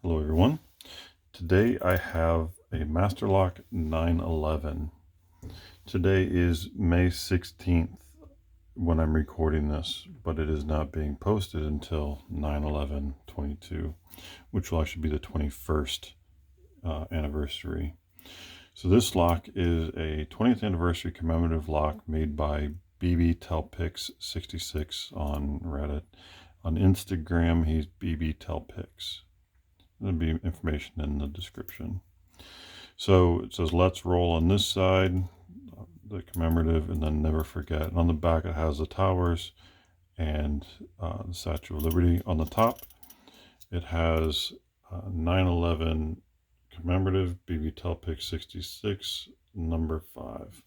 Hello everyone. Today I have a Masterlock 911. Today is May 16th when I'm recording this, but it is not being posted until 9/11/22, which will actually be the 21st anniversary. So this lock is a 20th anniversary commemorative lock made by BB Telpix 66 on Reddit. On Instagram, he's BB Telpix. There'll be information in the description. So it says let's roll on this side, the commemorative, and then never forget. And on the back it has the towers and the Statue of Liberty. On the top it has 9/11 commemorative BB Telpic 66 number 5.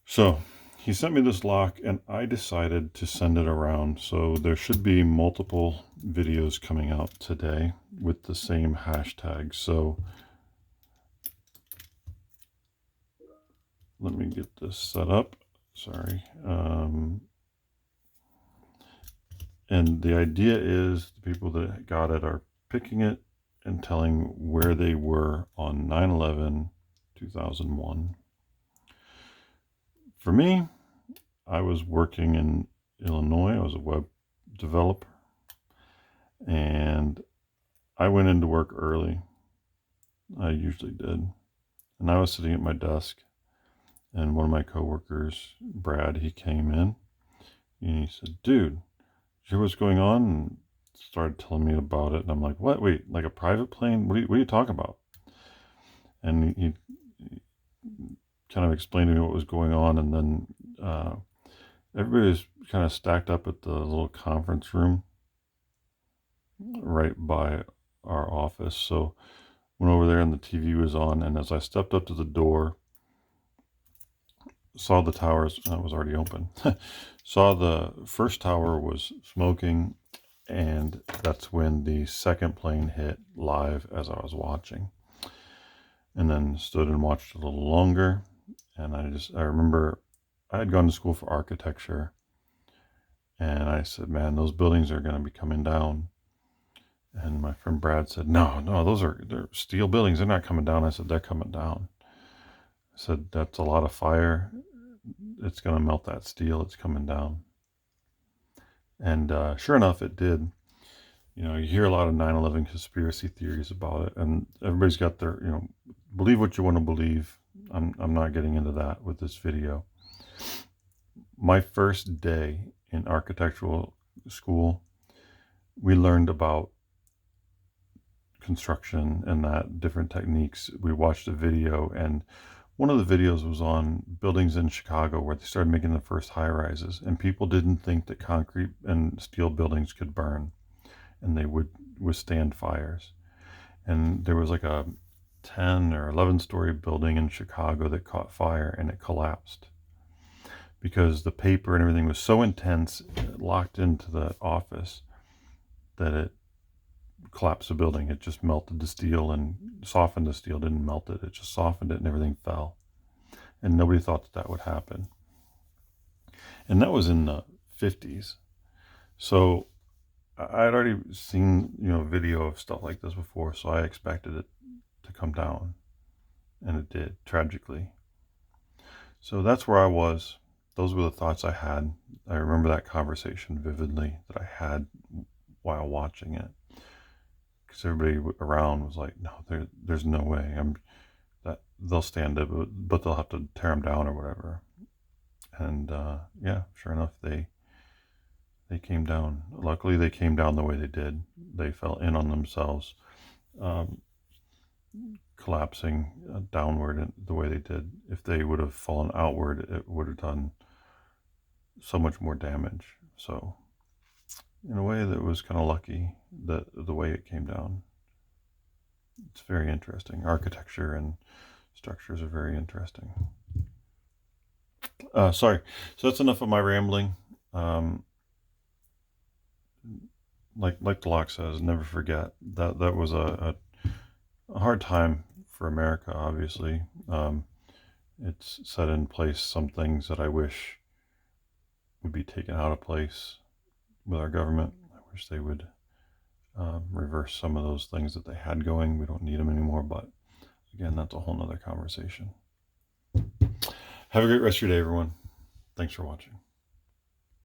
So he sent me this lock and I decided to send it around. So there should be multiple videos coming out today with the same hashtag. So let me get this set up. Sorry. And the idea is the people that got it are picking it and telling where they were on 9/11/2001. For me, I was working in Illinois. I was a web developer. And I went into work early. I usually did. And I was sitting at my desk. And one of my coworkers, Brad, he came in. And he said, dude, you hear what's going on? And started telling me about it. And I'm like, what? Wait, like a private plane? What are you talking about? And he kind of explained to me what was going on. And then everybody was kind of stacked up at the little conference room right by our office. So went over there and the TV was on. And as I stepped up to the door, saw the towers, it was already open. Saw the first tower was smoking, and that's when the second plane hit live as I was watching. And then stood and watched a little longer. And I remember I had gone to school for architecture, and I said, man, those buildings are going to be coming down. And my friend Brad said, no, they're steel buildings. They're not coming down. I said, they're coming down. I said, that's a lot of fire. It's going to melt that steel. It's coming down. And sure enough, it did. You know, you hear a lot of 9/11 conspiracy theories about it, and everybody's got their, believe what you want to believe. I'm not getting into that with this video. My first day in architectural school, we learned about construction and that different techniques. We watched a video, and one of the videos was on buildings in Chicago where they started making the first high rises, and people didn't think that concrete and steel buildings could burn and they would withstand fires. And there was like a 10 or 11-story building in Chicago that caught fire and it collapsed because the paper and everything was so intense, locked into the office, that it collapsed the building. It just melted the steel and softened the steel, didn't melt it. It just softened it and everything fell. And nobody thought that that would happen. And that was in the 50s. So I had already seen, video of stuff like this before, so I expected it to come down. And it did, tragically. So that's where I was. Those were the thoughts I had. I remember that conversation vividly that I had while watching it. Because everybody around was like, no, there's no way. That they'll stand it, but they'll have to tear them down or whatever. And yeah, sure enough, they came down. Luckily, they came down the way they did. They fell in on themselves, collapsing downward the way they did. If they would have fallen outward, it would have done so much more damage. So in a way, that was kind of lucky that the way it came down. It's very interesting. Architecture and structures are very interesting. Sorry. So that's enough of my rambling. Like the lock says, never forget that was a hard time for America. Obviously, it's set in place some things that I wish would be taken out of place with our government. I wish they would reverse some of those things that they had going. We don't need them anymore, but again, that's a whole nother conversation. Have a great rest of your day, everyone. Thanks for watching.